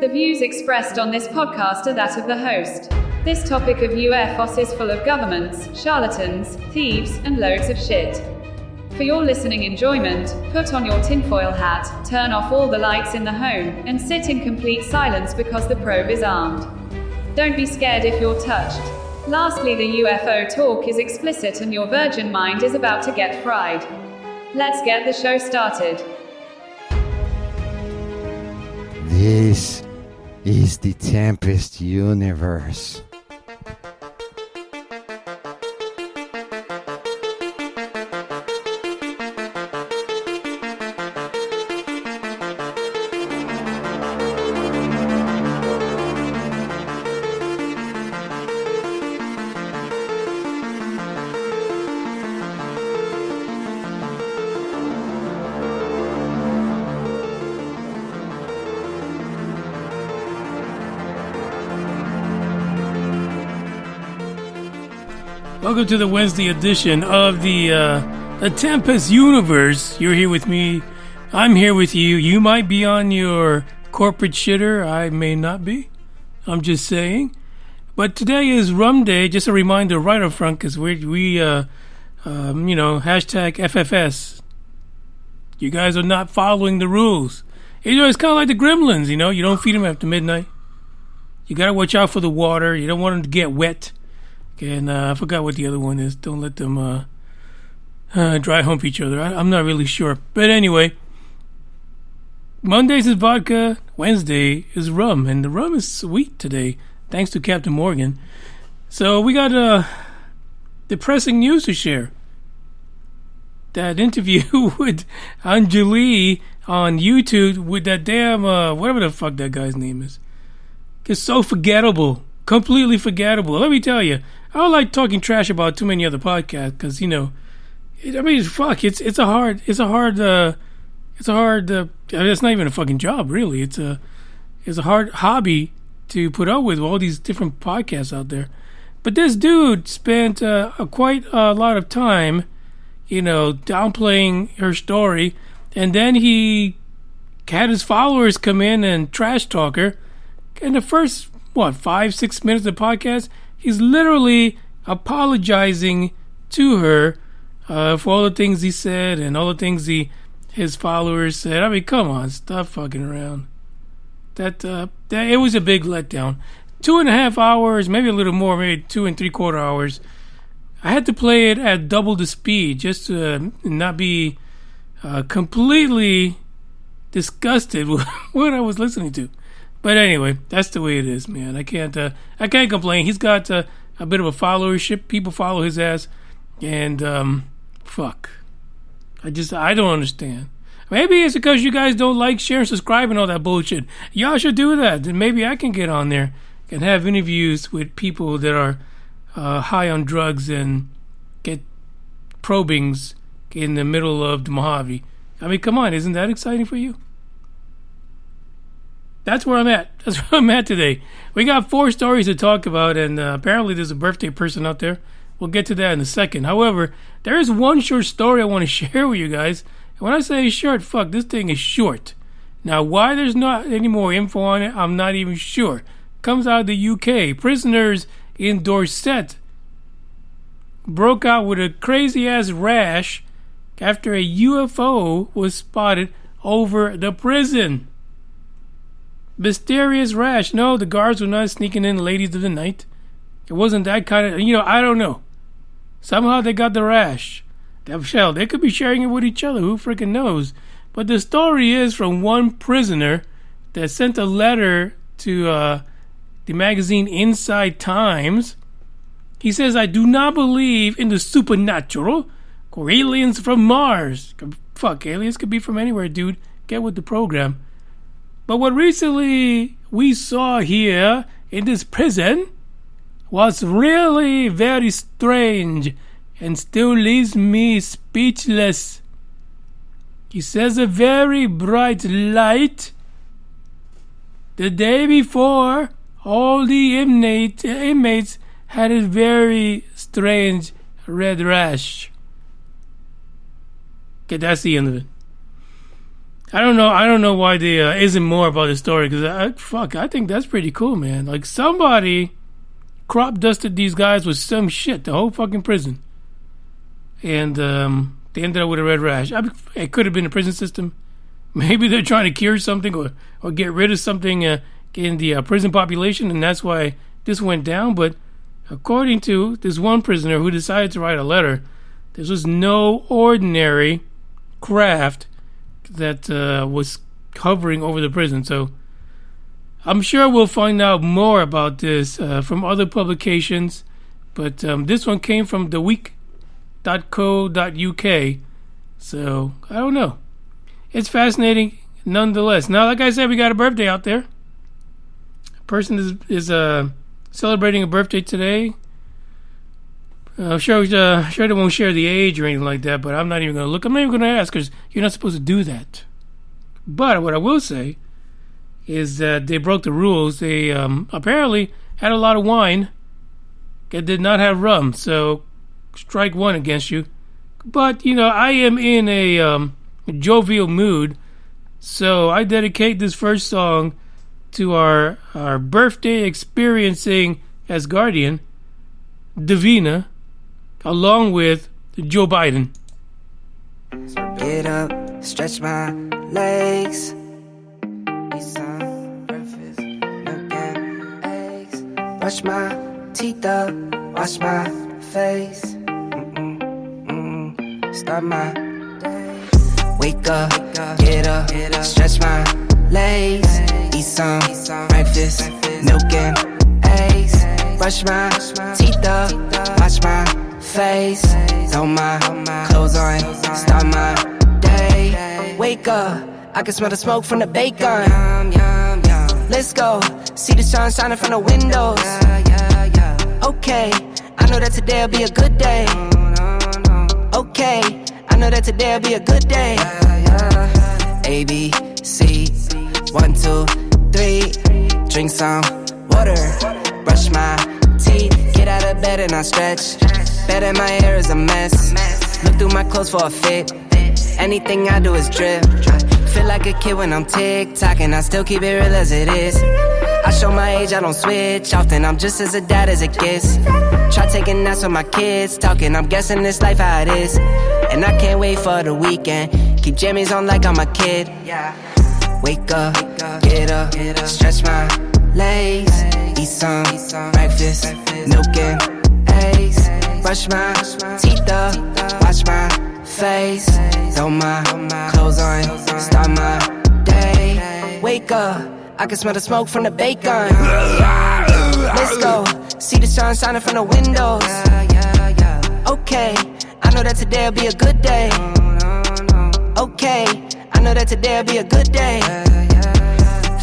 The views expressed on this podcast are that of the host. This topic of UFOs is full of governments, charlatans, thieves, and loads of shit. For your listening enjoyment, put on your tinfoil hat, turn off all the lights in the home, and sit in complete silence because the probe is armed. Don't be scared if you're touched. Lastly, the UFO talk is explicit and your virgin mind is about to get fried. Let's get the show started. This is the Tempest universe. Welcome to the Wednesday edition of the Tempest Universe. You're here with me. I'm here with you. You might be on your corporate shitter. I may not be. I'm just saying. But today is Rum Day. Just a reminder right up front, because we hashtag FFS. You guys are not following the rules. It's kind of like the gremlins, you don't feed them after midnight. You got to watch out for the water. You don't want them to get wet. And I forgot what the other one is. Don't let them dry hump each other. I'm not really sure. But anyway, Mondays is vodka. Wednesday is rum. And the rum is sweet today, thanks to Captain Morgan. So we got depressing news to share. That interview with Anjali on YouTube with that damn, whatever the fuck that guy's name is. It's so forgettable. Completely forgettable. Let me tell you, I don't like talking trash about too many other podcasts because it's a hard. It's not even a fucking job, really. It's a hard hobby to put up with all these different podcasts out there. But this dude spent quite a lot of time, downplaying her story, and then he had his followers come in and trash talk her. And the first 5-6 minutes of the podcast, he's literally apologizing to her for all the things he said and all the things his followers said. I mean, come on, stop fucking around. That it was a big letdown. 2.5 hours, maybe a little more, maybe 2 3/4 hours. I had to play it at double the speed just to not be completely disgusted with what I was listening to. But anyway, that's the way it is, man. I can't complain. He's got a bit of a followership. People follow his ass, and fuck. I don't understand. Maybe it's because you guys don't like, share, and subscribe, and all that bullshit. Y'all should do that. Then maybe I can get on there and have interviews with people that are high on drugs and get probings in the middle of the Mojave. I mean, come on, isn't that exciting for you? That's where I'm at. That's where I'm at today. We got 4 stories to talk about, and apparently there's a birthday person out there. We'll get to that in a second. However, there is one short story I want to share with you guys. And when I say short, fuck, this thing is short. Now, why there's not any more info on it, I'm not even sure. Comes out of the UK. Prisoners in Dorset broke out with a crazy-ass rash after a UFO was spotted over the prison. Mysterious rash. No, the guards were not sneaking in ladies of the night. It wasn't that kind of, I don't know. Somehow they got the rash. They could be sharing it with each other. Who freaking knows? But the story is from one prisoner that sent a letter to the magazine Inside Times. He says, I do not believe in the supernatural or aliens from Mars. Fuck, aliens could be from anywhere, dude. Get with the program. But what recently we saw here in this prison was really very strange and still leaves me speechless. He says a very bright light. The day before, all the inmates had a very strange red rash. Okay, that's the end of it. I don't know why there isn't more about this story, because I think that's pretty cool, man. Like, somebody crop dusted these guys with some shit, the whole fucking prison. And they ended up with a red rash. It could have been the prison system. Maybe they're trying to cure something or get rid of something in the prison population, and that's why this went down. But according to this one prisoner who decided to write a letter, this was no ordinary craft that was hovering over the prison. So I'm sure we'll find out more about this from other publications. But this one came from theweek.co.uk. So I don't know. It's fascinating nonetheless. Now, like I said, we got a birthday out there. A person is celebrating a birthday today. Sure they won't share the age or anything like that, but I'm not even going to look. I'm not even going to ask, because you're not supposed to do that. But what I will say is that they broke the rules. They apparently had a lot of wine. It did not have rum, so strike one against you. But, I am in a jovial mood, so I dedicate this first song to our birthday experiencing Asgardian, Davina, along with Joe Biden. Get up, stretch my legs, eat some breakfast, milk and eggs, brush my teeth up, wash my face, start my day. Wake up, get up, stretch my legs, eat some breakfast, milk and eggs, brush my teeth up, wash my face, throw my clothes on, start my day. Wake up, I can smell the smoke from the bacon. Let's go, see the sun shining from the windows. Okay, I know that today'll be a good day. Okay, I know that today'll be a good day. A, B, C, 1, 2, 3. Drink some water, brush my teeth, get out of bed and I stretch. Bed in my hair is a mess. Look through my clothes for a fit. Anything I do is drip. Feel like a kid when I'm tick-tocking. I still keep it real as it is. I show my age, I don't switch often. I'm just as a dad as it gets. Try taking naps with my kids talking. I'm guessing this life how it is. And I can't wait for the weekend. Keep jammies on like I'm a kid. Wake up, get up, stretch my legs, eat some breakfast, milk and eggs, brush my teeth up, wash my face, throw my clothes on, start my day. Wake up, I can smell the smoke from the bacon. Let's go, see the sun shining from the windows. Okay, I know that today'll be a good day. Okay, I know that today'll be a good day.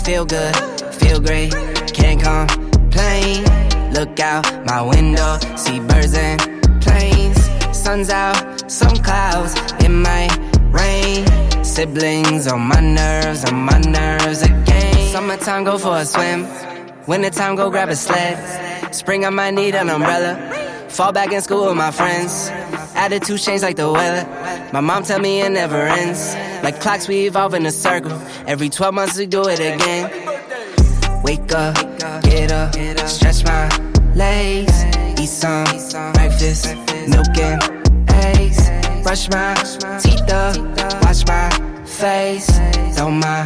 Feel good, feel great, can't complain. Look out my window, see birds and planes. Sun's out, some clouds, it might rain. Siblings on my nerves again. Summertime, go for a swim. Wintertime, go grab a sled. Spring, I might need an umbrella. Fall back in school with my friends. Attitude change like the weather. My mom tell me it never ends. Like clocks, we evolve in a circle. Every 12 months we do it again. Wake up, get up, stretch my legs, eat some breakfast, milk and eggs, brush my teeth up, wash my face, throw my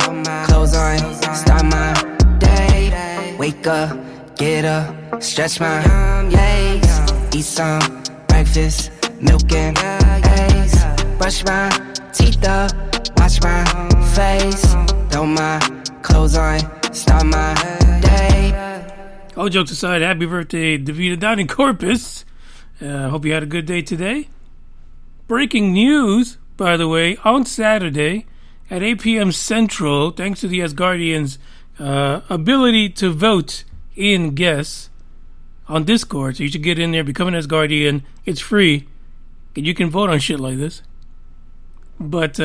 clothes on, start my day. Wake up, get up, stretch my legs, eat some breakfast, milk and eggs, brush my teeth up, wash my face, throw my clothes on, start my day. All jokes aside, happy birthday, Davina, down in Corpus. Hope you had a good day today. Breaking news, by the way, on Saturday at 8 p.m. Central, thanks to the Asgardians' ability to vote in guests on Discord. So you should get in there, become an Asgardian. It's free, and you can vote on shit like this. But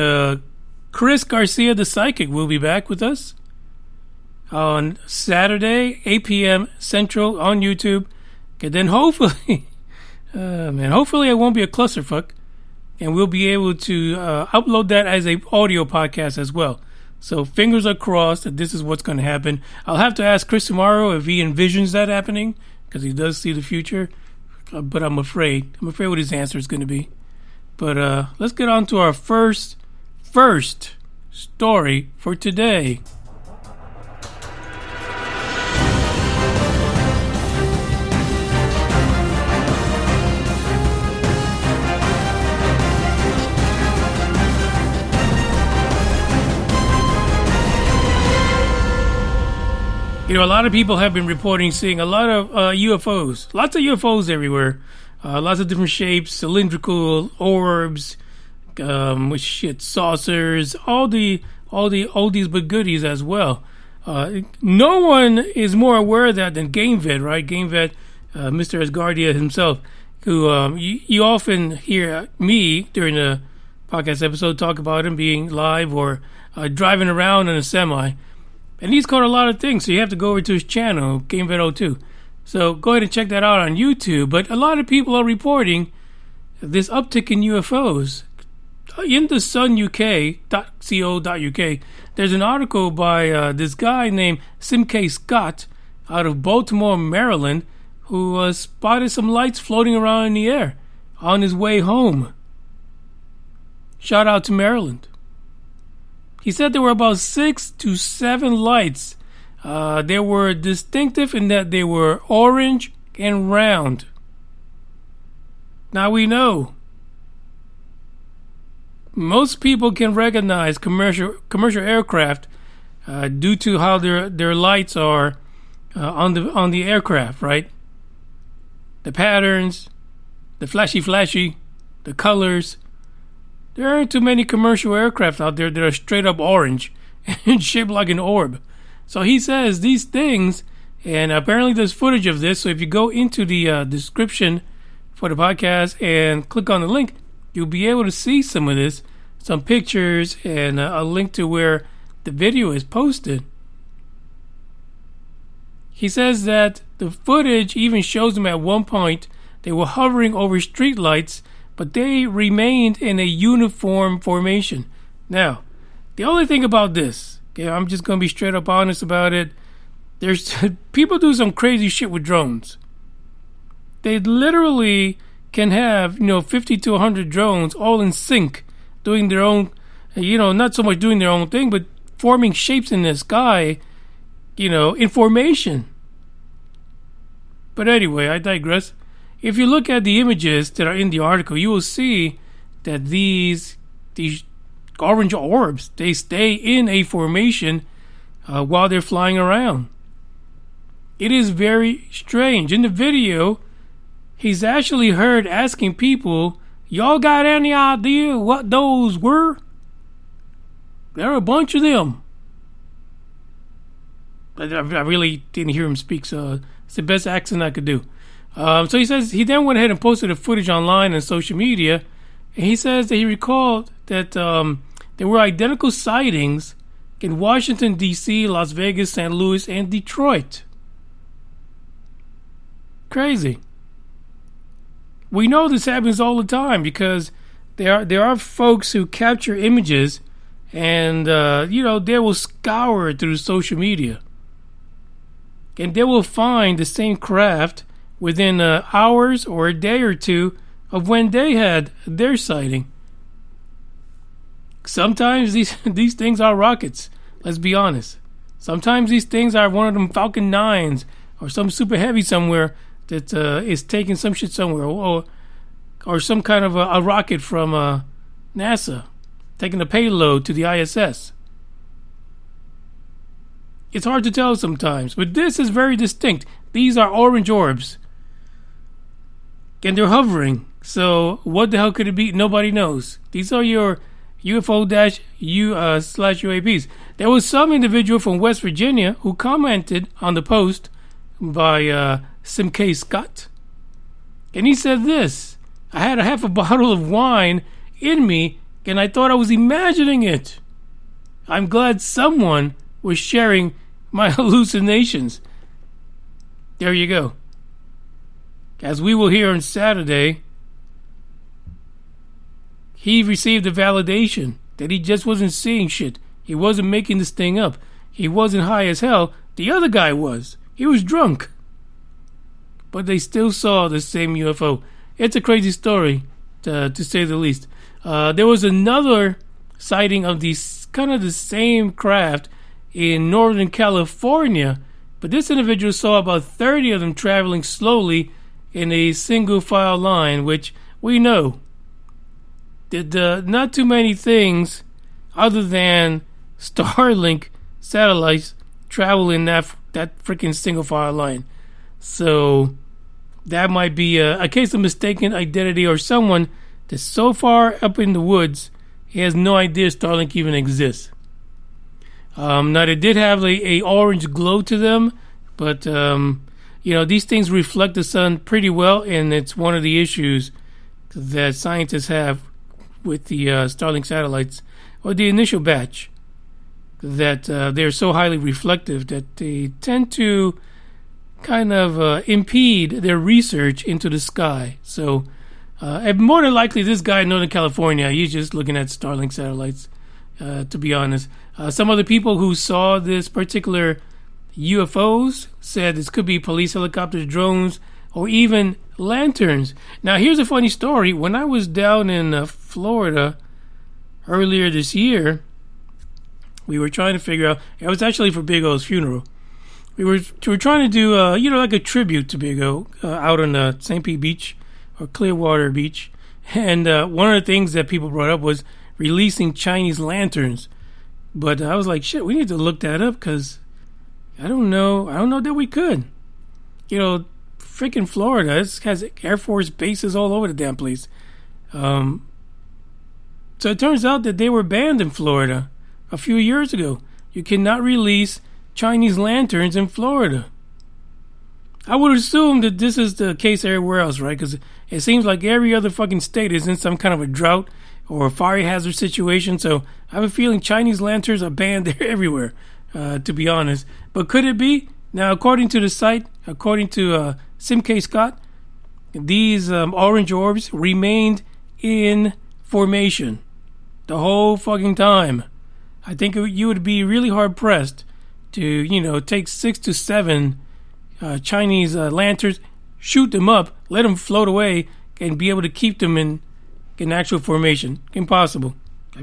Chris Garcia, the psychic, will be back with us on Saturday, 8 p.m. Central on YouTube. And then hopefully, hopefully it won't be a clusterfuck. and we'll be able to upload that as a audio podcast as well. So fingers are crossed that this is what's going to happen. I'll have to ask Chris tomorrow if he envisions that happening, because he does see the future. But I'm afraid what his answer is going to be. But let's get on to our first story for today. You know, a lot of people have been reporting seeing a lot of UFOs. Lots of UFOs everywhere. Lots of different shapes, cylindrical, orbs, saucers, all these but goodies as well. No one is more aware of that than Game Vet, right? Game Vet, Mr. Asgardia himself, who you often hear me during the podcast episode talk about him being live or driving around in a semi. And he's caught a lot of things, so you have to go over to his channel, GameVet02. So go ahead and check that out on YouTube. But a lot of people are reporting this uptick in UFOs. In the sunuk.co.uk, there's an article by this guy named Simk Scott out of Baltimore, Maryland, who spotted some lights floating around in the air on his way home. Shout out to Maryland. He said there were about 6 to 7 lights. They were distinctive in that they were orange and round. Now we know most people can recognize commercial aircraft due to how their lights are on the aircraft, right? The patterns, the flashy, the colors. There aren't too many commercial aircraft out there that are straight up orange and shaped like an orb. So he says these things, and apparently there's footage of this. So if you go into the description for the podcast and click on the link, you'll be able to see some of this, some pictures, and a link to where the video is posted. He says that the footage even shows them at one point they were hovering over streetlights, but they remained in a uniform formation. Now, the only thing about this, okay, I'm just going to be straight up honest about it. There's people do some crazy shit with drones. They literally can have, 50 to 100 drones all in sync, doing their own, not so much doing their own thing, but forming shapes in the sky, in formation. But anyway, I digress. If you look at the images that are in the article, you will see that these orange orbs, they stay in a formation while they're flying around. It is very strange. In the video, he's actually heard asking people, y'all got any idea what those were? There are a bunch of them. I really didn't hear him speak, so it's the best accent I could do. So he says he then went ahead and posted the footage online and social media. And he says that he recalled that there were identical sightings in Washington, D.C., Las Vegas, St. Louis, and Detroit. Crazy. We know this happens all the time because there are folks who capture images and, they will scour through social media. And they will find the same craft within hours or a day or two of when they had their sighting. Sometimes these things are rockets, let's be honest. Sometimes these things are one of them Falcon 9s or some super heavy somewhere that is taking some shit somewhere, or some kind of a rocket from NASA taking a payload to the ISS. It's hard to tell sometimes, but this is very distinct. These are orange orbs. And they're hovering. So what the hell could it be? Nobody knows. These are your UFO-/UAPs. There was some individual from West Virginia who commented on the post by Simk Scott. And he said this: I had a half a bottle of wine in me and I thought I was imagining it. I'm glad someone was sharing my hallucinations. There you go. As we will hear on Saturday, he received a validation that he just wasn't seeing shit. He wasn't making this thing up. He wasn't high as hell. The other guy was. He was drunk. But they still saw the same UFO. It's a crazy story, to say the least. There was another sighting of these kind of the same craft in Northern California, but this individual saw about 30 of them traveling slowly in a single file line, which we know that not too many things other than Starlink satellites travel in that freaking single file line. So that might be a case of mistaken identity, or someone that's so far up in the woods he has no idea Starlink even exists. Now they did have a orange glow to them, but these things reflect the sun pretty well, and it's one of the issues that scientists have with the Starlink satellites, or the initial batch, that they're so highly reflective that they tend to kind of impede their research into the sky. So and more than likely this guy in Northern California, he's just looking at Starlink satellites, to be honest. Some of the people who saw this particular UFOs said this could be police helicopters, drones, or even lanterns. Now here's a funny story. When I was down in Florida earlier this year, we were trying to figure out, it was actually for Big O's funeral. We were trying to do like a tribute to Big O out on St. Pete Beach, or Clearwater Beach. And one of the things that people brought up was releasing Chinese lanterns. But I was like, shit, we need to look that up, because I don't know that we could. Freaking Florida, it has Air Force bases all over the damn place. So it turns out that they were banned in Florida a few years ago. You cannot release Chinese lanterns in Florida. I would assume that this is the case everywhere else, right? Because it seems like every other fucking state is in some kind of a drought or a fire hazard situation. So I have a feeling Chinese lanterns are banned there everywhere, to be honest. But could it be? Now, according to the site, according to Sim K. Scott, these orange orbs remained in formation the whole fucking time. I think you would be really hard pressed to, take 6 to 7 Chinese lanterns, shoot them up, let them float away, and be able to keep them in actual formation. Impossible.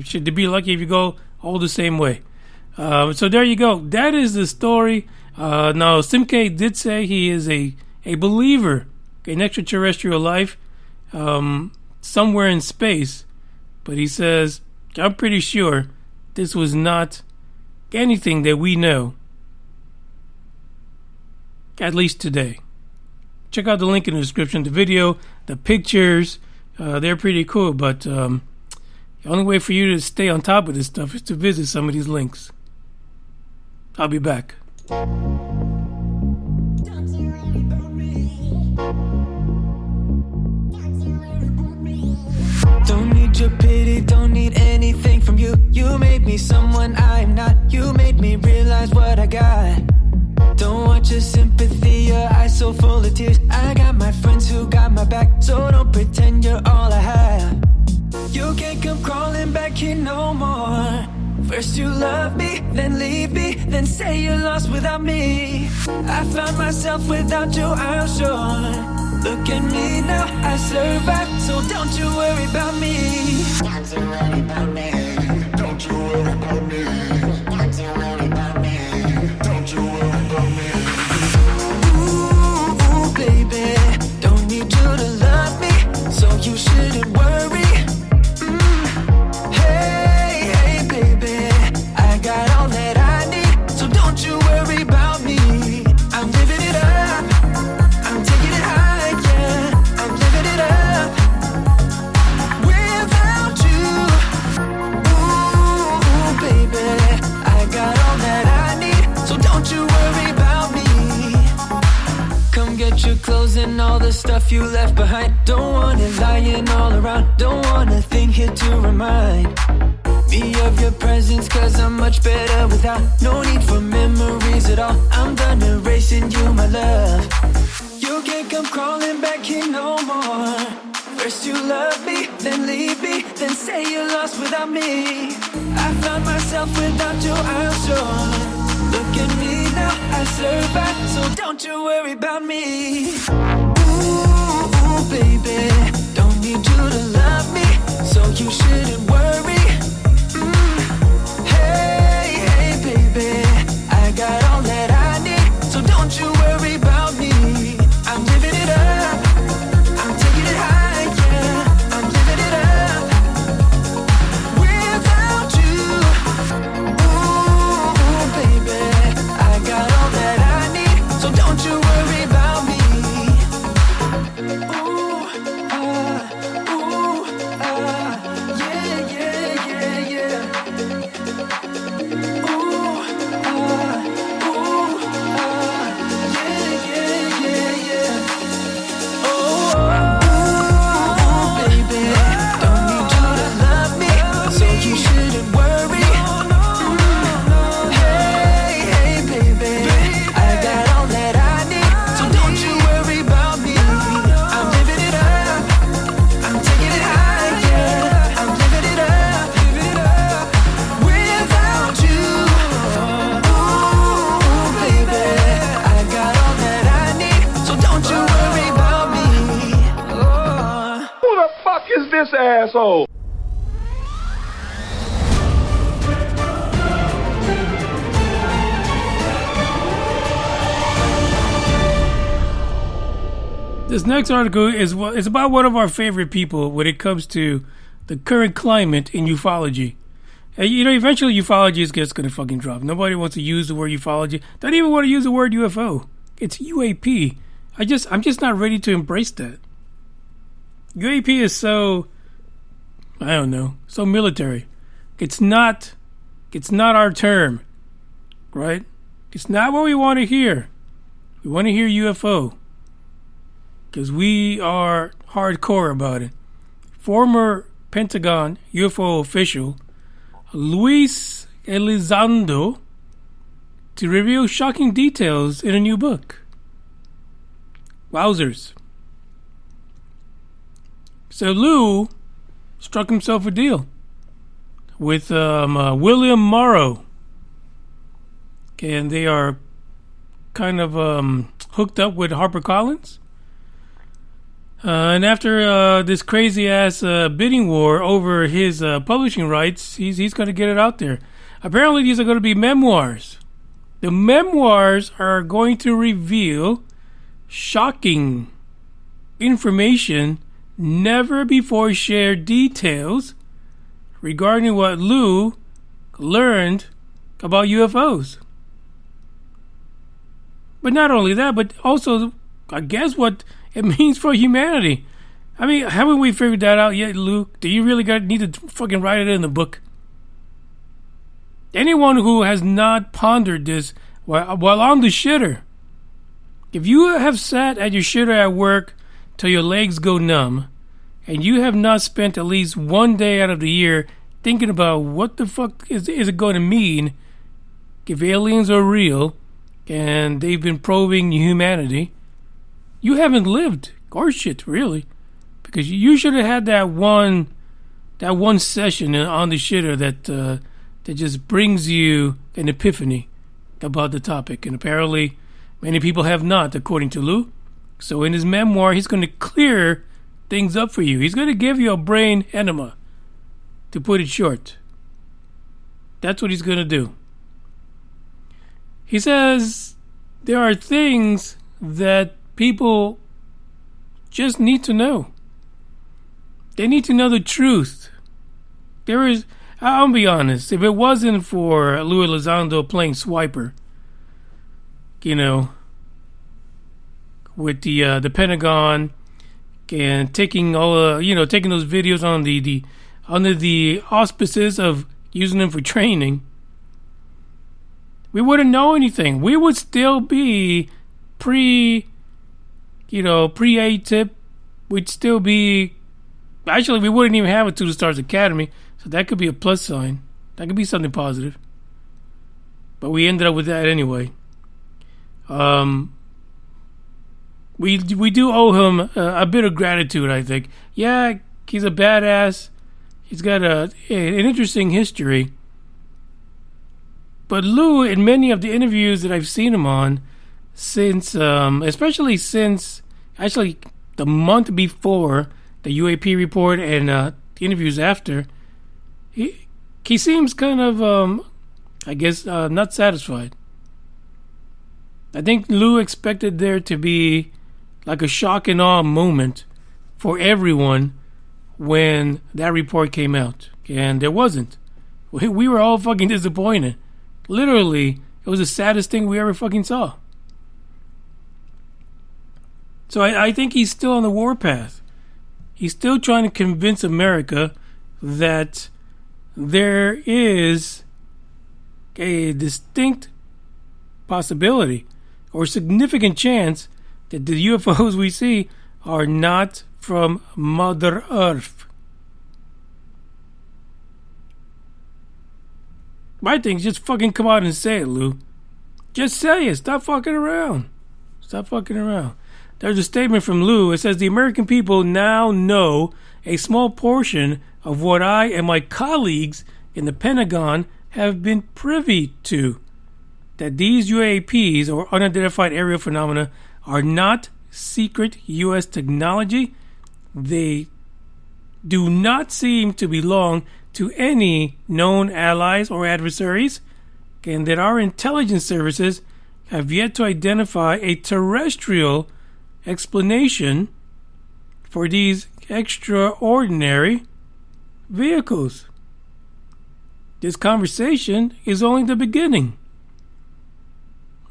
Should be lucky if you go all the same way. So there you go. That is the story. Now, Simke did say he is a believer in extraterrestrial life somewhere in space, but he says, I'm pretty sure this was not anything that we know, at least today. Check out the link in the description, the video, the pictures. They're pretty cool, but the only way for you to stay on top of this stuff is to visit some of these links. I'll be back. Don't need your pity, don't need anything from you. You made me someone I'm not. You made me realize what I got. Don't want your sympathy, your eyes so full of tears. I got my friends who got my back, so don't pretend you're all I have. You can't come crawling back here no more. First you love me, then leave me, then say you're lost without me. I found myself without you, I'm sure. Look at me now, I survived, so don't you worry about me. Don't you worry about me. Don't you worry about me. Don't you worry about me. Don't you worry about me. Ooh, baby, don't need you to love me, so you shouldn't worry. Hey, baby, I got all that I need, so don't you worry about me. I'm living it up, I'm taking it high, yeah, I'm living it up without you. Ooh, baby, I got all that I need, so don't you worry about me. Come get your clothes and all the stuff you left behind. Don't want it lying all around, don't want a thing here to remind me of your presence, cause I'm much better without. No need for memories at all, I'm done erasing you, my love. You can't come crawling back here no more. First you love me, then leave me, then say you're lost without me. I found myself without your arms strong. Look at me now, I survived, so don't you worry about me. Ooh, baby, don't need you to love me, so you shouldn't worry. Hey, baby, I got all that I need, so don't you worry about me. I'm living it up, I'm taking it high, yeah, I'm living it up without you. Ooh, baby, I got all that I need, so don't you worry about me. Ooh, yeah, yeah, yeah, yeah. This asshole. This next article is about one of our favorite people when it comes to the current climate in ufology. And, eventually ufology is just going to fucking drop. Nobody wants to use the word ufology. Don't even want to use the word UFO. It's UAP. I'm just not ready to embrace that. UAP is so, I don't know, so military. It's not our term, right? It's not what we want to hear. We want to hear UFO because we are hardcore about it. Former Pentagon UFO official Luis Elizondo to reveal shocking details in a new book. Wowzers. So Lou struck himself a deal with William Morrow. And they are kind of hooked up with HarperCollins. And after this crazy-ass bidding war over his publishing rights, he's going to get it out there. Apparently these are going to be memoirs. The memoirs are going to reveal shocking information, never before shared details regarding what Lou learned about UFOs. But not only that, but also, I guess, what it means for humanity. I mean, haven't we figured that out yet, Lou? Do you really need to fucking write it in the book? Anyone who has not pondered this while on the shitter, if you have sat at your shitter at work till your legs go numb, and you have not spent at least one day out of the year thinking about what the fuck is it going to mean if aliens are real and they've been probing humanity, you haven't lived or shit, really. Because you should have had that one session on the shitter that just brings you an epiphany about the topic. And apparently many people have not, according to Lou. So in his memoir, he's going to clear things up for you. He's going to give you a brain enema, to put it short. That's what he's going to do. He says there are things that people just need to know. They need to know the truth. I'll be honest, if it wasn't for Lou Elizondo playing swiper, with the Pentagon and taking taking those videos on the under the auspices of using them for training, we wouldn't know anything. We would still be pre-ATIP. We'd still be, actually we wouldn't even have a 2 to Stars Academy, so that could be a plus sign. That could be something positive. But we ended up with that anyway. we do owe him a bit of gratitude, I think. Yeah, he's a badass. He's got an interesting history. But Lou, in many of the interviews that I've seen him on, since especially since actually the month before the UAP report and the interviews after, he seems kind of I guess not satisfied. I think Lou expected there to be like a shock and awe moment for everyone when that report came out, and there wasn't. We were all fucking disappointed. Literally, it was the saddest thing we ever fucking saw. So I think he's still on the warpath. He's still trying to convince America that there is a distinct possibility or significant chance that the UFOs we see are not from Mother Earth. My thing is just fucking come out and say it, Lou. Just say it. Stop fucking around. Stop fucking around. There's a statement from Lou. It says, the American people now know a small portion of what I and my colleagues in the Pentagon have been privy to. That these UAPs, or unidentified aerial phenomena, are not secret U.S. technology. They do not seem to belong to any known allies or adversaries, and that our intelligence services have yet to identify a terrestrial explanation for these extraordinary vehicles. This conversation is only the beginning.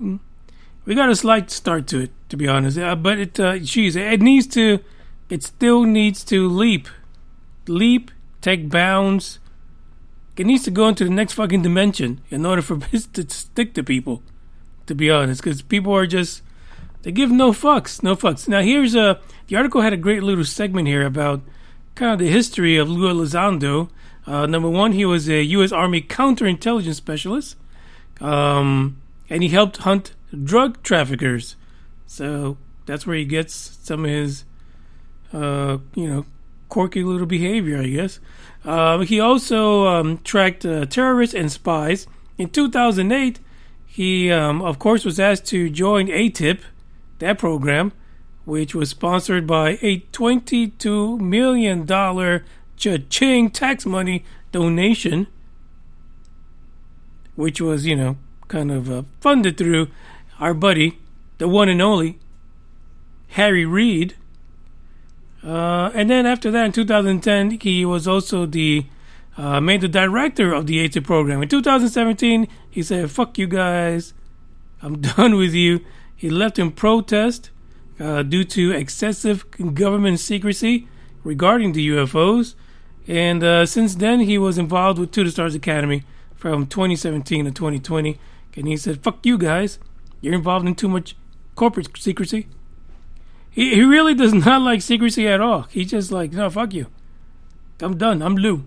We got a slight start to it, to be honest, but it still needs to leap, take bounds. It needs to go into the next fucking dimension in order for this to stick to people, to be honest, because people are just, they give no fucks. Now here's the article had a great little segment here about kind of the history of Lou Elizondo. Number one, he was a U.S. Army counterintelligence specialist, and he helped hunt drug traffickers. So that's where he gets some of his, quirky little behavior, I guess. He also tracked terrorists and spies. In 2008, he, of course, was asked to join ATIP, that program, which was sponsored by a $22 million cha-ching tax money donation, which was, kind of funded through our buddy, the one and only Harry Reid. And then after that, in 2010, he was also made the director of the ATIP program. In 2017, he said, fuck you guys, I'm done with you. He left in protest due to excessive government secrecy regarding the UFOs. And since then, he was involved with To the Stars Academy from 2017 to 2020. And he said, fuck you guys, you're involved in too much corporate secrecy. He really does not like secrecy at all. He's just like, no, fuck you. I'm done. I'm Lou.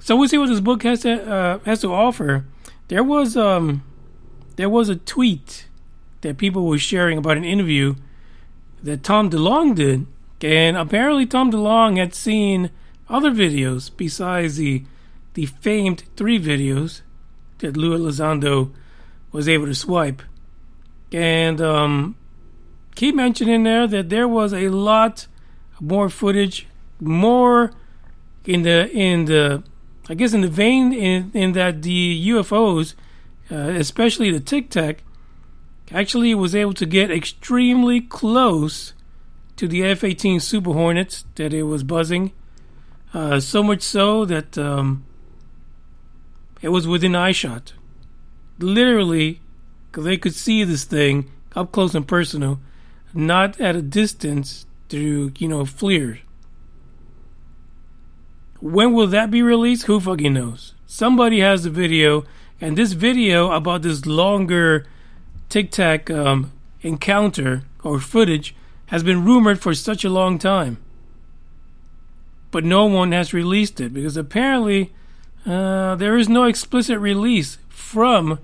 So we'll see what this book has to offer. There was a tweet that people were sharing about an interview that Tom DeLonge did, and apparently Tom DeLonge had seen other videos besides the famed 3 videos that Lou Elizondo was able to swipe. And he mentioned in there that there was a lot more footage, more in the I guess in the vein in that the UFOs, especially the Tic Tac, actually was able to get extremely close to the F-18 Super Hornets that it was buzzing. So much so that it was within eyeshot. Literally, because they could see this thing up close and personal, not at a distance through, FLIR. When will that be released? Who fucking knows? Somebody has the video, and this video about this longer Tic Tac encounter or footage has been rumored for such a long time. But no one has released it because apparently there is no explicit release from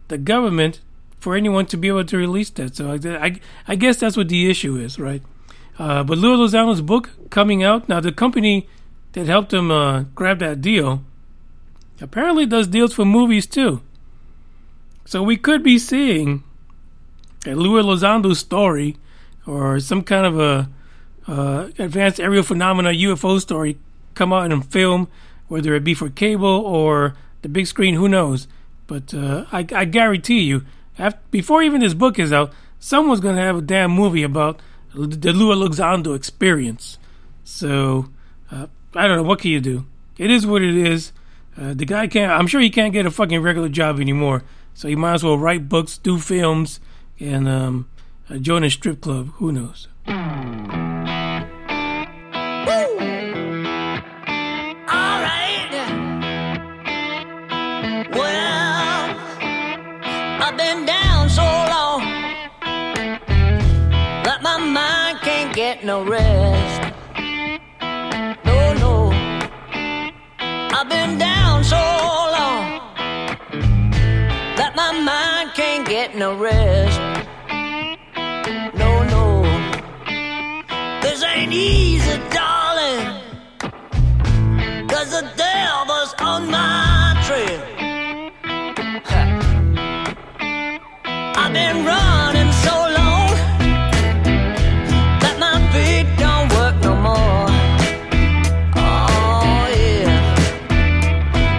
the government for anyone to be able to release that. So I guess that's what the issue is, right? But Louis Lozano's book coming out. Now, the company that helped him grab that deal apparently does deals for movies too. So we could be seeing a Louis Lozano story or some kind of a advanced aerial phenomena UFO story come out in film, whether it be for cable or the big screen, who knows. But I guarantee you, before even this book is out, someone's going to have a damn movie about the Louis Lozano experience. So I don't know, what can you do? It is what it is. The guy I'm sure he can't get a fucking regular job anymore. So he might as well write books, do films, and join a strip club. Who knows? I've been down so long that my mind can't get no rest. No, I've been down so long that my mind can't get no rest. No, this ain't easy, darling, 'cause the devil's on my trail. I've been running so long that my feet don't work no more. Oh yeah,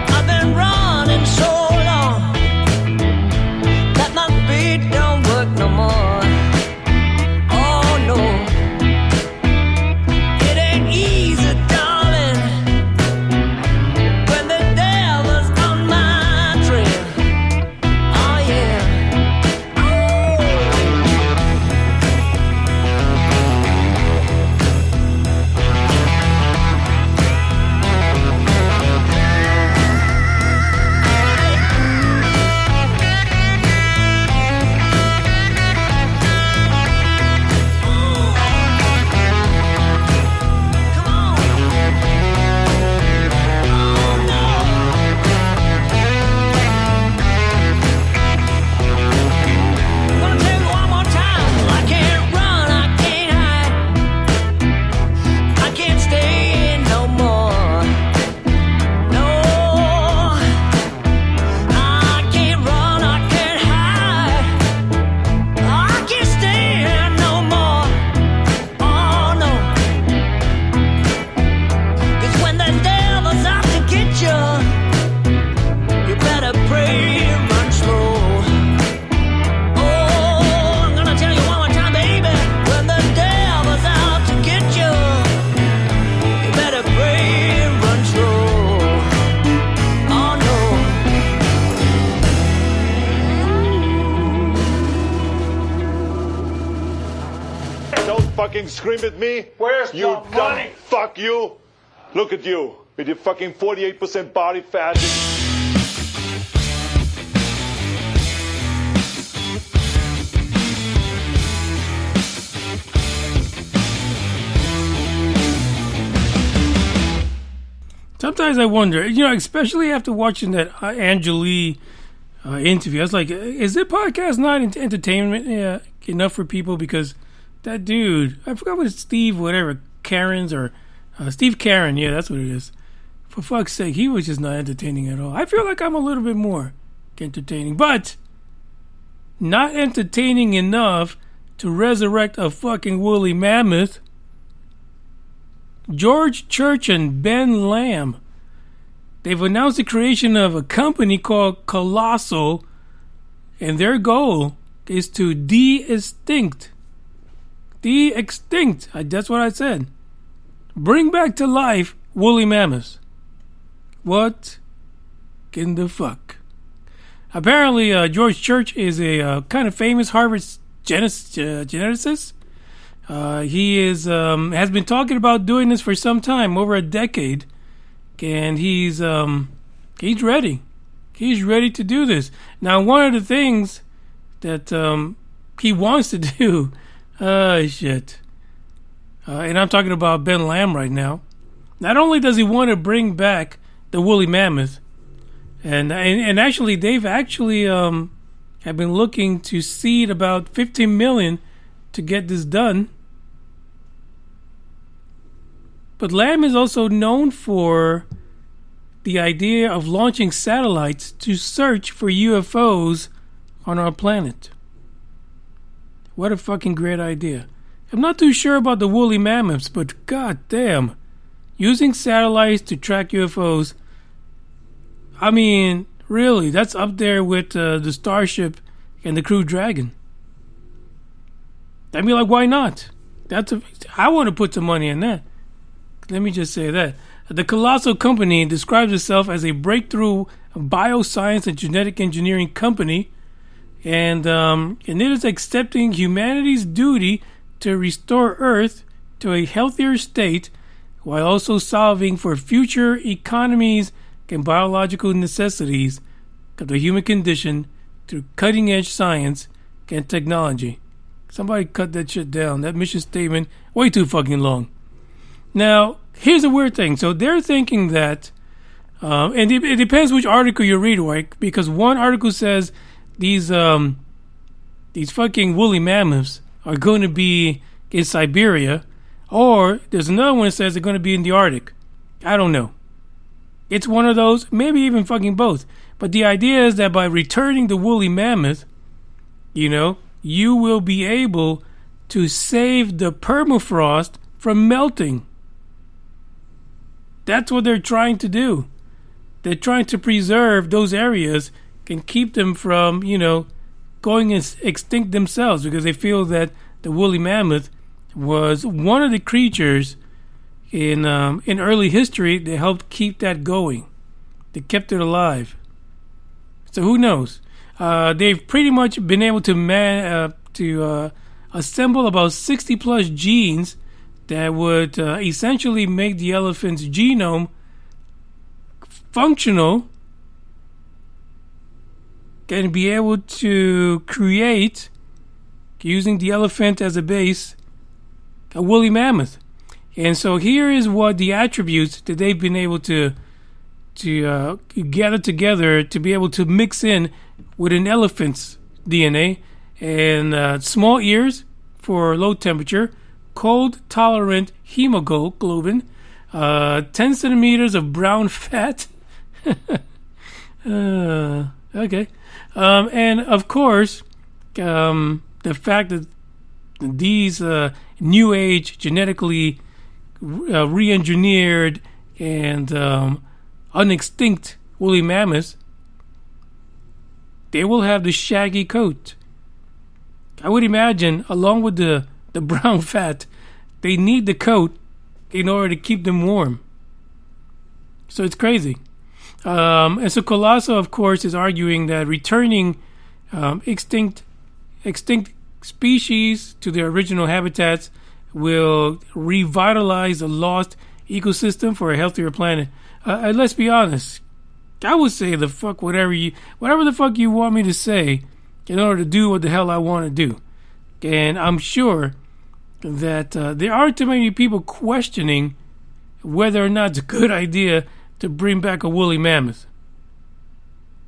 I've been running so long that my feet don't work no more. Oh no, it ain't easy, darling, when the devil's on my trail. Oh yeah. Fucking scream at me? Where's you the money? Fuck you. Look at you with your fucking 48% body fat. Sometimes I wonder, especially after watching that Angeli interview, I was like, is this podcast not entertainment enough for people? Because that dude, I forgot what Steve Cairns or Steve Cairn, yeah, that's what it is. For fuck's sake, he was just not entertaining at all. I feel like I'm a little bit more entertaining, but not entertaining enough to resurrect a fucking woolly mammoth. George Church and Ben Lamb, they've announced the creation of a company called Colossal, and their goal is to de-extinct. That's what I said. Bring back to life woolly mammoths. What in the fuck? Apparently, George Church is a kind of famous Harvard geneticist. He has been talking about doing this for some time, over a decade, and he's ready. He's ready to do this. Now, one of the things that he wants to do, and I'm talking about Ben Lamb right now. Not only does he want to bring back the woolly mammoth, and actually they've actually have been looking to seed about $15 million to get this done. But LAM is also known for the idea of launching satellites to search for UFOs on our planet. What a fucking great idea. I'm not too sure about the woolly mammoths, but goddamn, using satellites to track UFOs, I mean, really, that's up there with the Starship and the Crew Dragon. I mean, like, why not? I want to put some money in that. Let me just say that. The colossal company describes itself as a breakthrough bioscience and genetic engineering company, and it is accepting humanity's duty to restore Earth to a healthier state while also solving for future economies and biological necessities of the human condition through cutting-edge science and technology. Somebody cut that shit down. That mission statement, way too fucking long. Now, here's a weird thing. So they're thinking that, and it depends which article you read, right? Because one article says these fucking woolly mammoths are going to be in Siberia, or there's another one that says they're going to be in the Arctic. I don't know. It's one of those, maybe even fucking both. But the idea is that by returning the woolly mammoth, you will be able to save the permafrost from melting. That's what they're trying to do. They're trying to preserve those areas and keep them from, going extinct themselves, because they feel that the woolly mammoth was one of the creatures in early history that helped keep that going. They kept it alive. So who knows? They've pretty much been able to assemble about 60 plus genes that would essentially make the elephant's genome functional and be able to create, using the elephant as a base, a woolly mammoth. And so here is what the attributes that they've been able to gather together to be able to mix in with an elephant's DNA, and small ears for low temperature, cold-tolerant hemoglobin, 10 centimeters of brown fat. Okay. And, of course, the fact that these new age, genetically re-engineered and unextinct woolly mammoths, they will have the shaggy coat. I would imagine, along with the brown fat, they need the coat in order to keep them warm. So it's crazy. And so Colosso, of course, is arguing that returning extinct species to their original habitats will revitalize a lost ecosystem for a healthier planet. Let's be honest. I would say whatever the fuck you want me to say in order to do what the hell I want to do. And I'm sure that there aren't too many people questioning whether or not it's a good idea to bring back a woolly mammoth.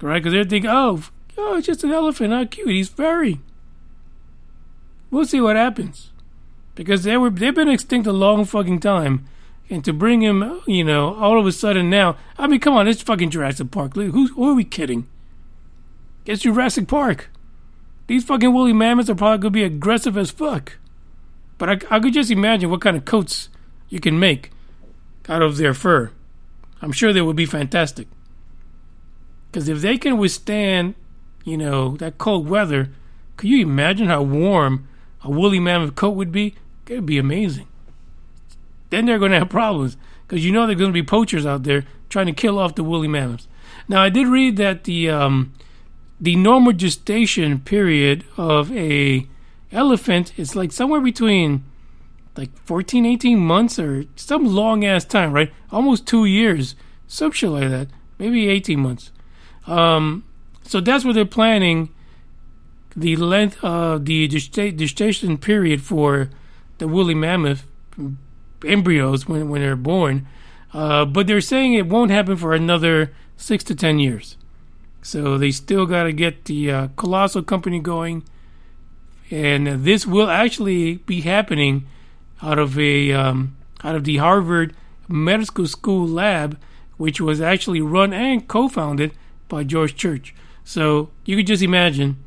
Right? Because they're thinking, oh, it's just an elephant. How cute. He's furry. We'll see what happens. Because they've been extinct a long fucking time. And to bring him, all of a sudden now, I mean, come on, it's fucking Jurassic Park. Who are we kidding? It's Jurassic Park. These fucking woolly mammoths are probably going to be aggressive as fuck. But I could just imagine what kind of coats you can make out of their fur. I'm sure they would be fantastic. Because if they can withstand, that cold weather, could you imagine how warm a woolly mammoth coat would be? It would be amazing. Then they're going to have problems, because there's going to be poachers out there trying to kill off the woolly mammoths. Now, I did read that the normal gestation period of a elephant is like somewhere between like 14, 18 months or some long ass time, right? Almost 2 years, some shit like that. Maybe 18 months. So that's what they're planning the length of the gestation period for the woolly mammoth embryos when they're born. But they're saying it won't happen for another 6 to 10 years. So they still got to get the colossal company going. And this will actually be happening out of the Harvard Medical School lab, which was actually run and co-founded by George Church. So you could just imagine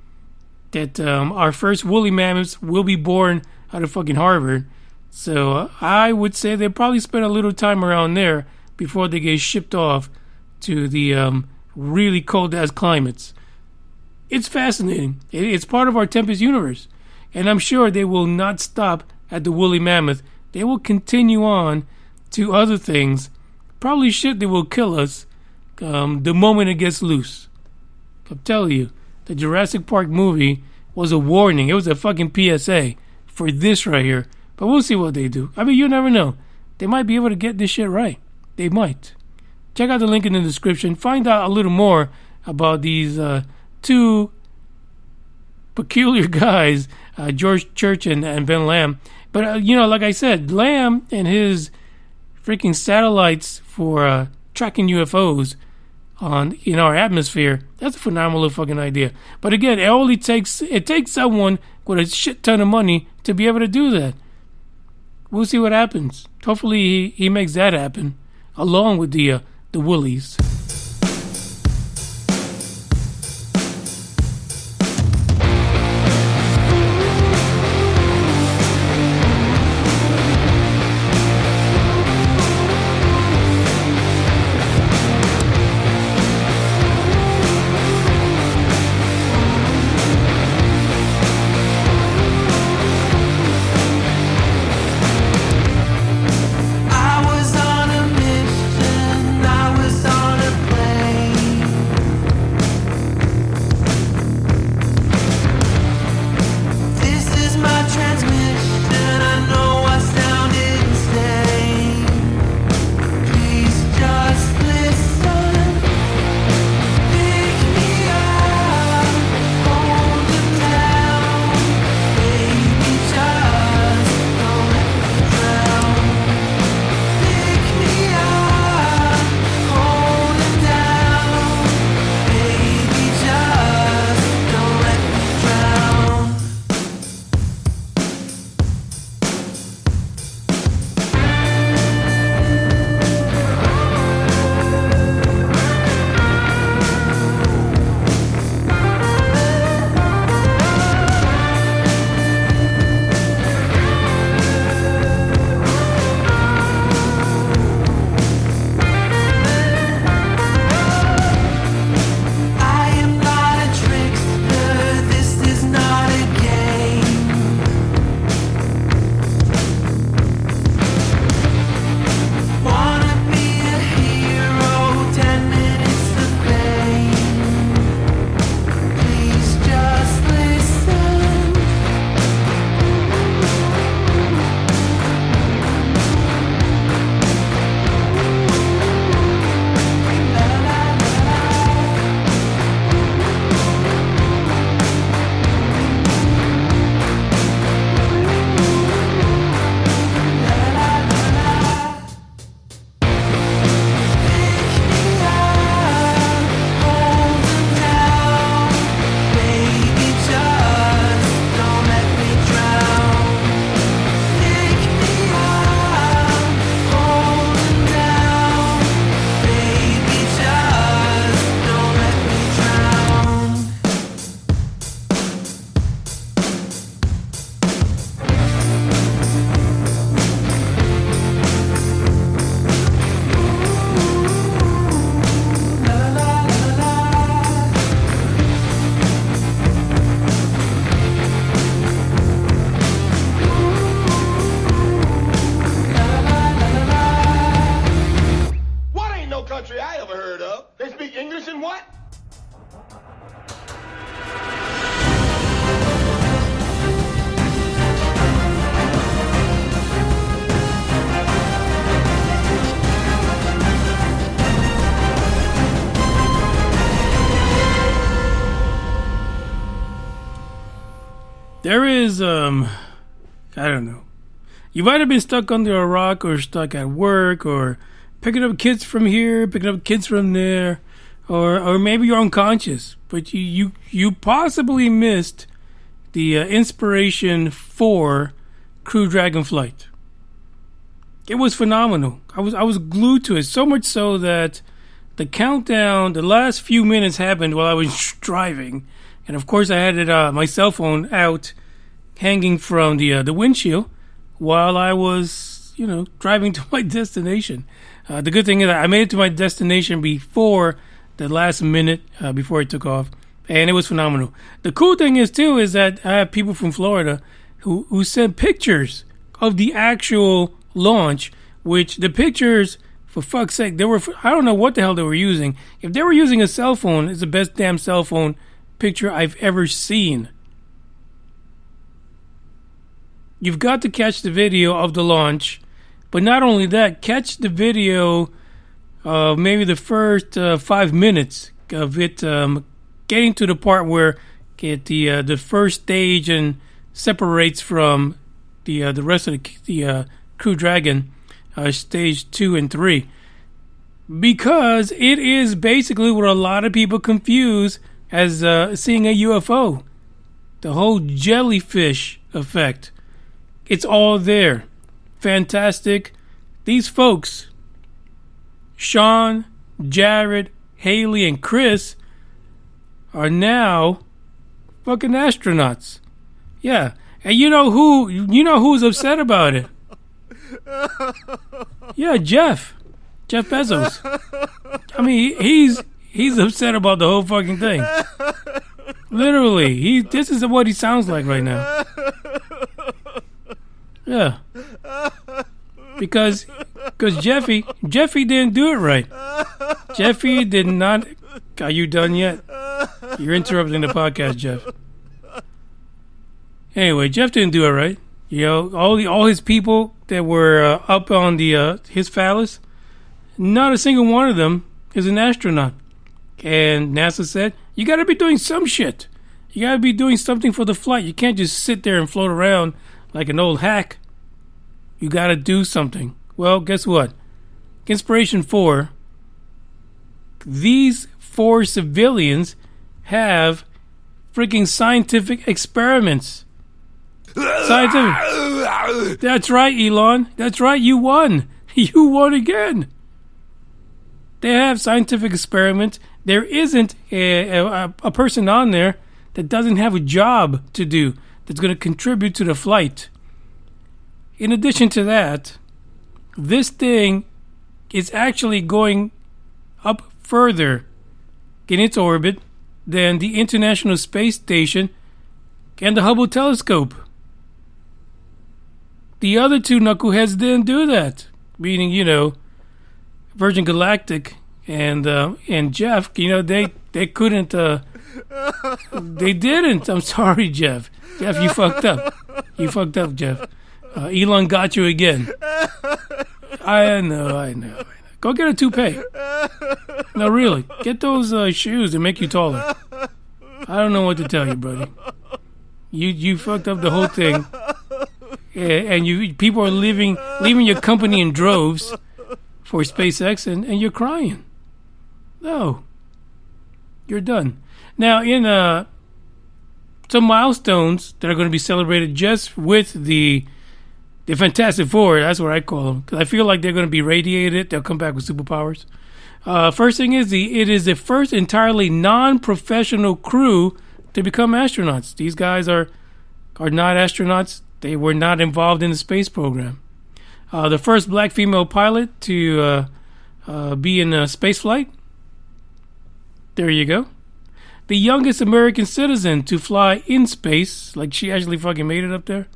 that our first woolly mammoths will be born out of fucking Harvard. So I would say they probably spend a little time around there before they get shipped off to the really cold-ass climates. It's fascinating. It's part of our Tempest universe. And I'm sure they will not stop at the woolly mammoth. They will continue on to other things. Probably shit that will kill us the moment it gets loose. I'm telling you, the Jurassic Park movie was a warning. It was a fucking PSA for this right here. But we'll see what they do. I mean, you never know. They might be able to get this shit right. They might. Check out the link in the description. Find out a little more about these two peculiar guys, George Church and Ben Lamb. But, like I said, Lamb and his freaking satellites for tracking UFOs in our atmosphere, that's a phenomenal fucking idea. But again, it takes someone with a shit ton of money to be able to do that. We'll see what happens. Hopefully he makes that happen, along with the woolies. I was on a mission, I was on a plane. This is my transmission, I know I sound insane. Please just listen, pick me up, hold it down. Baby, just don't let me drown. Pick me up, hold it down. Baby, just don't let me drown. I am not a trickster, this is not a game. Wanna be a hero, 10 minutes of fame. Please just listen. La la la la. What ain't no country I ever heard of? They speak English and what? There is, I don't know. You might have been stuck under a rock or stuck at work or picking up kids from here, picking up kids from there. or maybe you're unconscious, but you possibly missed the Inspiration 4 Crew Dragon flight. It was phenomenal. I was glued to it, so much so that the countdown, the last few minutes happened while I was driving, and of course I had my cell phone out, hanging from the windshield, while I was driving to my destination. The good thing is that I made it to my destination before the last minute before it took off, and it was phenomenal. The cool thing is too is that I have people from Florida who sent pictures of the actual launch, which the pictures, for fuck's sake, I don't know what the hell they were using. If they were using a cell phone, it's the best damn cell phone picture I've ever seen. You've got to catch the video of the launch, but not only that, catch the video of maybe the first 5 minutes of it getting to the part where the first stage and separates from the rest of the Crew Dragon, stage 2 and 3, because it is basically what a lot of people confuse as seeing a UFO. The whole jellyfish effect. It's all there. Fantastic. These folks, Sean, Jared, Haley, and Chris, are now fucking astronauts. Yeah. And you know who's upset about it? Yeah, Jeff Bezos. I mean, he's upset about the whole fucking thing. Literally, this is what he sounds like right now. Yeah, because Jeffy didn't do it right. Jeffy did not. Are you done yet? You're interrupting the podcast, Jeff. Anyway, Jeff didn't do it right. All his people that were up on his phallus, not a single one of them is an astronaut. And NASA said, you got to be doing some shit. You got to be doing something for the flight. You can't just sit there and float around like an old hack. You got to do something. Well, guess what? Inspiration 4, these 4 civilians have freaking scientific experiments. Scientific. That's right, Elon. That's right. You won. You won again. They have scientific experiments. There isn't a person on there that doesn't have a job to do that's going to contribute to the flight. In addition to that, this thing is actually going up further in its orbit than the International Space Station and the Hubble telescope. The other 2 knuckleheads didn't do that, meaning, Virgin Galactic and Jeff, they couldn't, they didn't. I'm sorry, Jeff. Jeff, you fucked up. You fucked up, Jeff. Elon got you again. I know. Go get a toupee. No, really. Get those shoes that make you taller. I don't know what to tell you, buddy. You fucked up the whole thing. And people are leaving your company in droves for SpaceX, and you're crying. No. You're done. Now, in some milestones that are going to be celebrated just with the Fantastic Four, that's what I call them, because I feel like they're going to be radiated. They'll come back with superpowers. First thing is, it is the first entirely non-professional crew to become astronauts. These guys are not astronauts. They were not involved in the space program. The first black female pilot to be in a space flight. There you go. The youngest American citizen to fly in space, like she actually fucking made it up there.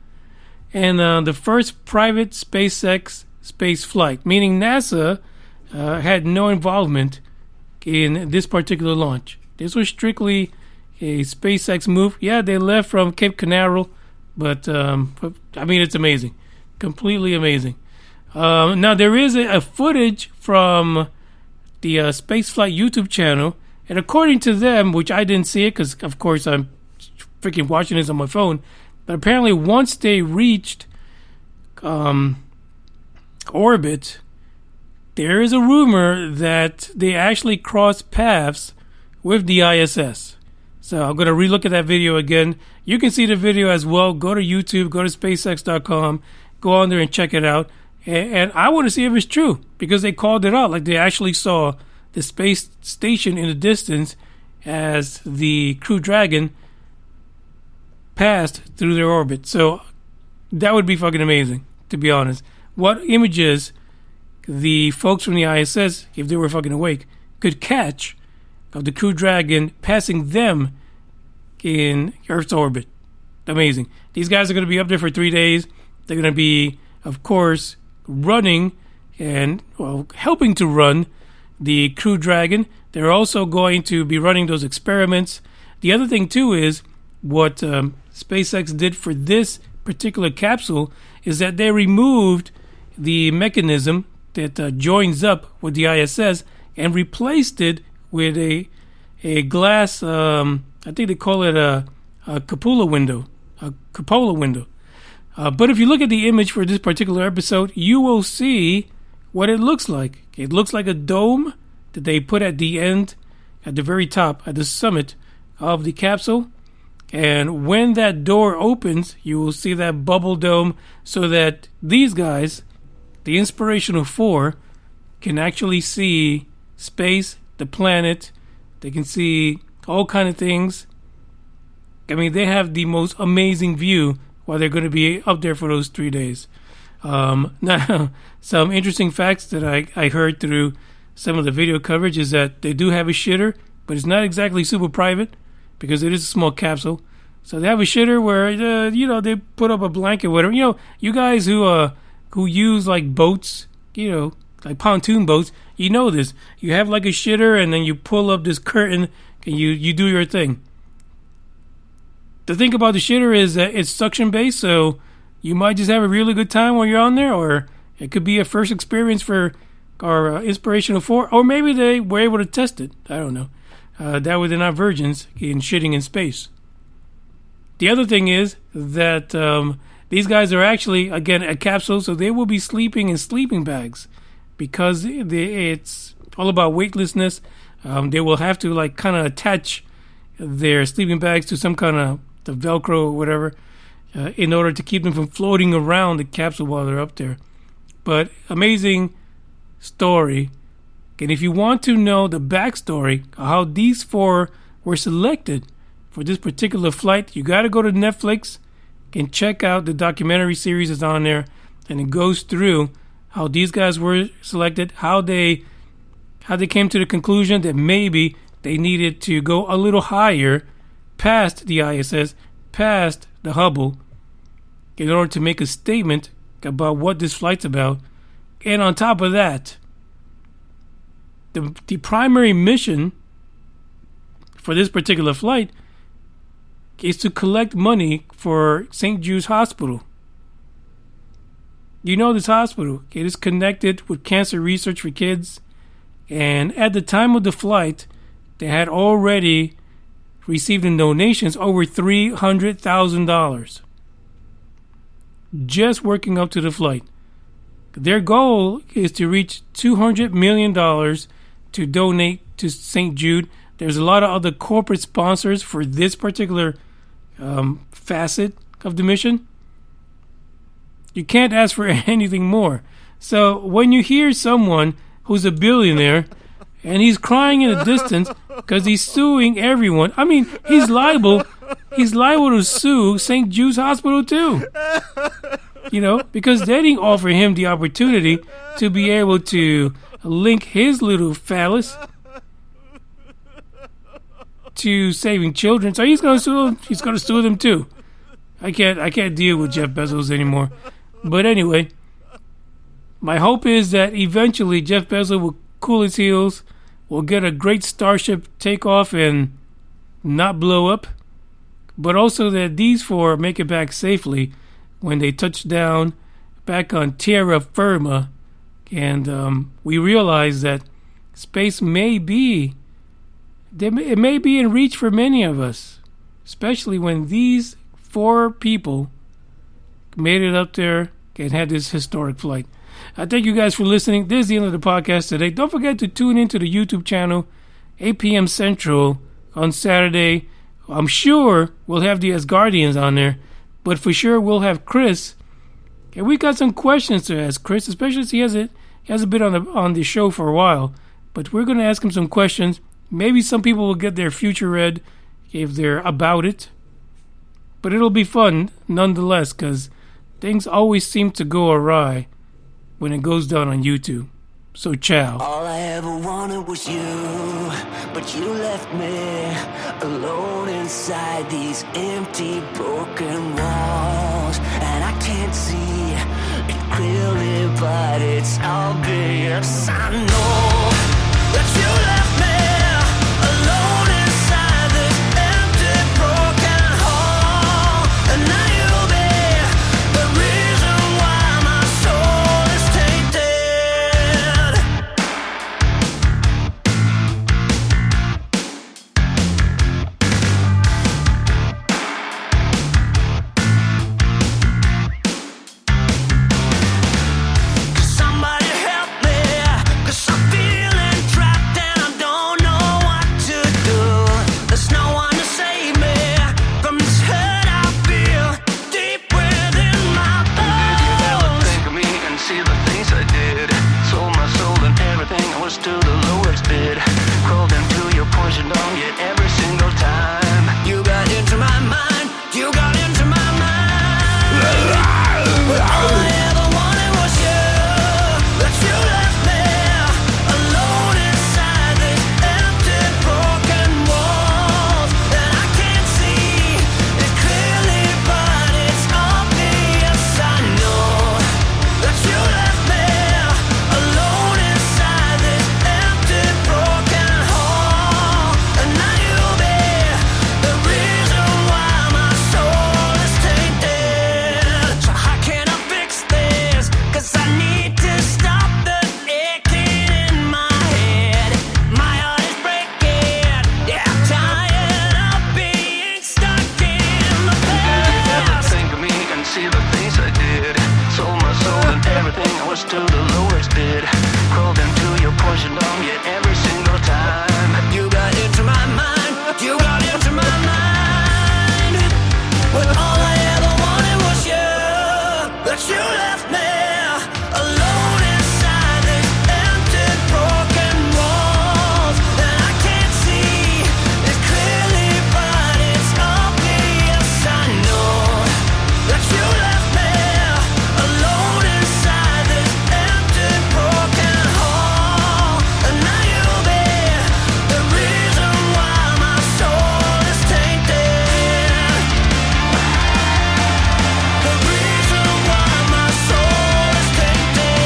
And the first private SpaceX space flight, meaning NASA had no involvement in this particular launch. This was strictly a SpaceX move. Yeah, they left from Cape Canaveral, but I mean, it's amazing. Completely amazing. Now, there is a footage from the Spaceflight YouTube channel, and according to them, which I didn't see it because, of course, I'm freaking watching this on my phone, but apparently once they reached orbit, there is a rumor that they actually crossed paths with the ISS. So I'm going to relook at that video again. You can see the video as well. Go to YouTube, go to SpaceX.com, go on there and check it out. And I want to see if it's true, because they called it out. Like, they actually saw the space station in the distance as the Crew Dragon passed through their orbit. So that would be fucking amazing, to be honest. What images the folks from the ISS, if they were fucking awake, could catch of the Crew Dragon passing them in Earth's orbit. Amazing. These guys are going to be up there for 3 days. They're going to be, of course, running and, well, helping to run the Crew Dragon. They're also going to be running those experiments. The other thing, too, is what SpaceX did for this particular capsule is that they removed the mechanism that joins up with the ISS and replaced it with a glass, I think they call it a cupola window. But if you look at the image for this particular episode, you will see what it looks like. It looks like a dome that they put at the end, at the very top, at the summit of the capsule. And when that door opens, you will see that bubble dome, so that these guys, the Inspirational Four, can actually see space, the planet. They can see all kind of things. I mean, they have the most amazing view while they're going to be up there for those 3 days. Now, some interesting facts that I heard through some of the video coverage is that they do have a shitter, but it's not exactly super private because it is a small capsule. So they have a shitter where, they put up a blanket, whatever. You guys who use like boats, like pontoon boats, you know this. You have like a shitter, and then you pull up this curtain and you do your thing. The thing about the shitter is that it's suction based, so you might just have a really good time while you're on there, or it could be a first experience for our Inspirational Four, or maybe they were able to test it. I don't know. That way they're not virgins in shitting in space. The other thing is that these guys are actually, again, a capsule, so they will be sleeping in sleeping bags because it's all about weightlessness. They will have to like kind of attach their sleeping bags to some kind of the Velcro or whatever in order to keep them from floating around the capsule while they're up there. But amazing story. And if you want to know the backstory of how these four were selected for this particular flight, you got to go to Netflix and check out the documentary series that's on there, and it goes through how these guys were selected, how they came to the conclusion that maybe they needed to go a little higher past the ISS, past the Hubble, in order to make a statement about what this flight's about. And on top of that, the primary mission for this particular flight is to collect money for St. Jude's Hospital. You know this hospital. It is connected with cancer research for kids. And at the time of the flight, they had already received in donations over $300,000. Just working up to the flight. Their goal is to reach $200 million to donate to St. Jude. There's a lot of other corporate sponsors for this particular facet of the mission. You can't ask for anything more. So when you hear someone who's a billionaire and he's crying in the distance because he's suing everyone, I mean, he's liable to sue St. Jude's Hospital too. Because they didn't offer him the opportunity to be able to link his little phallus to saving children. So he's going to sue them. He's going to sue them too. I can't deal with Jeff Bezos anymore. But anyway, my hope is that eventually Jeff Bezos will cool his heels, will get a great Starship takeoff and not blow up, but also that these four make it back safely when they touch down back on terra firma, and we realize that space may be in reach for many of us, especially when these four people made it up there and had this historic flight. I thank you guys for listening. This is the end of the podcast today. Don't forget to tune into the YouTube channel, 8 p.m. Central on Saturday. I'm sure we'll have the Asgardians on there, but for sure we'll have Chris. And we got some questions to ask Chris, especially since he hasn't been on the show for a while. But we're going to ask him some questions. Maybe some people will get their future read if they're about it. But it'll be fun nonetheless, because things always seem to go awry when it goes down on YouTube. So ciao. All I ever wanted was you, but you left me alone inside these empty, broken walls. And I can't see it clearly, but it's obvious. I know that you left me alone inside this empty, broken hall. And now you'll be the reason why my soul is tainted. Somebody help me, 'cause I'm feeling trapped and I don't know what to do. There's no one to save me from this hurt I feel deep within my bones. Did you ever think of me and see the things I did? Sold my soul and everything, I was to the lowest bid. Crawled into your poison dome, yet every single time you got into my mind, you got into my mind. But all I ever wanted was you, but you left me alone inside these empty, broken walls. And I can't see it clearly, but it's obvious. I know that you left me alone inside this empty, broken hall. And now you'll be the reason why my soul is tainted. So how can I fix this? 'Cause I need to stop the aching in my head. My heart is breaking. Yeah, I'm tired of being stuck in the past. Think of me and see the things I did. Sold my soul and everything, I was to the lowest bid. Crawled into your poison dome, yet every single time you got into my mind, you got into my mind. But all I ever wanted was you, but you left me alone inside these empty, broken walls. And I can't see it clearly, but it's obvious. I know that you left me alone inside this empty, broken hall. And now you'll be the reason why my soul is tainted. The reason why my soul is tainted.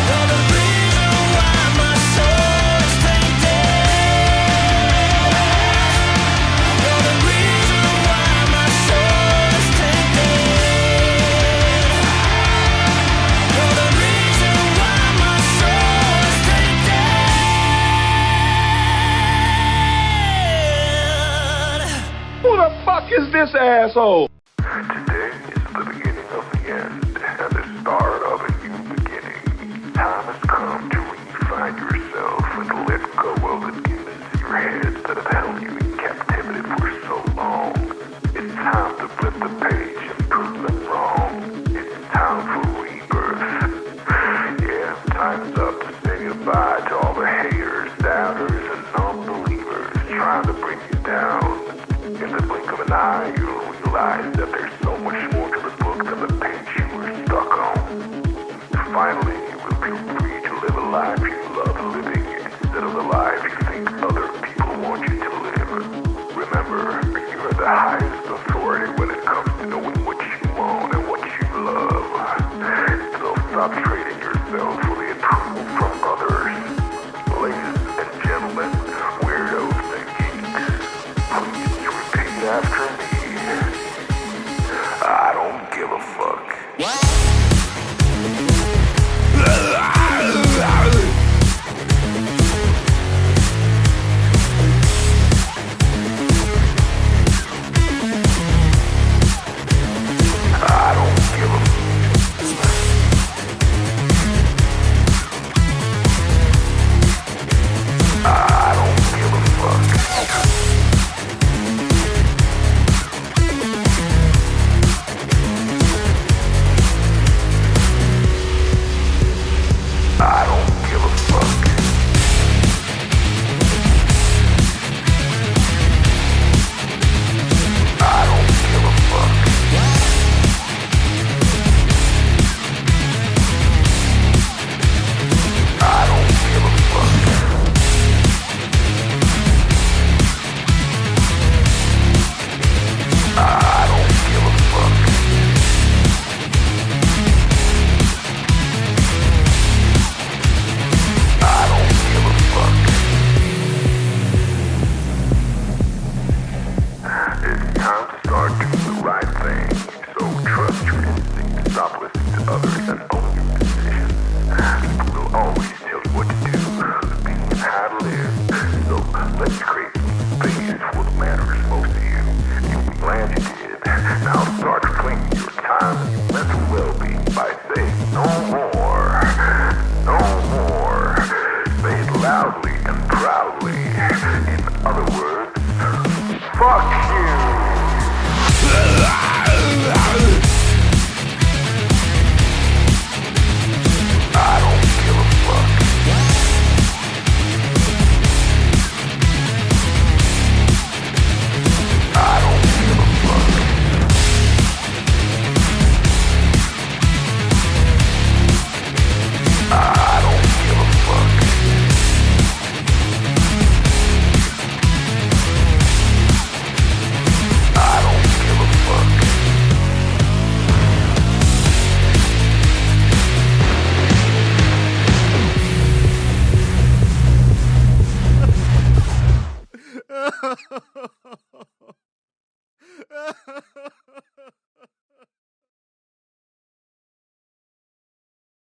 You're the reason why my soul is tainted. You're the reason why my soul is tainted. You're the reason why my soul is tainted. Who the fuck is this asshole? Today is the beginning of the end and the start of a new beginning. Time has come to refine yourself and let go of the demons in your head that have held you in captivity for so long. It's time to flip the page and prove them wrong.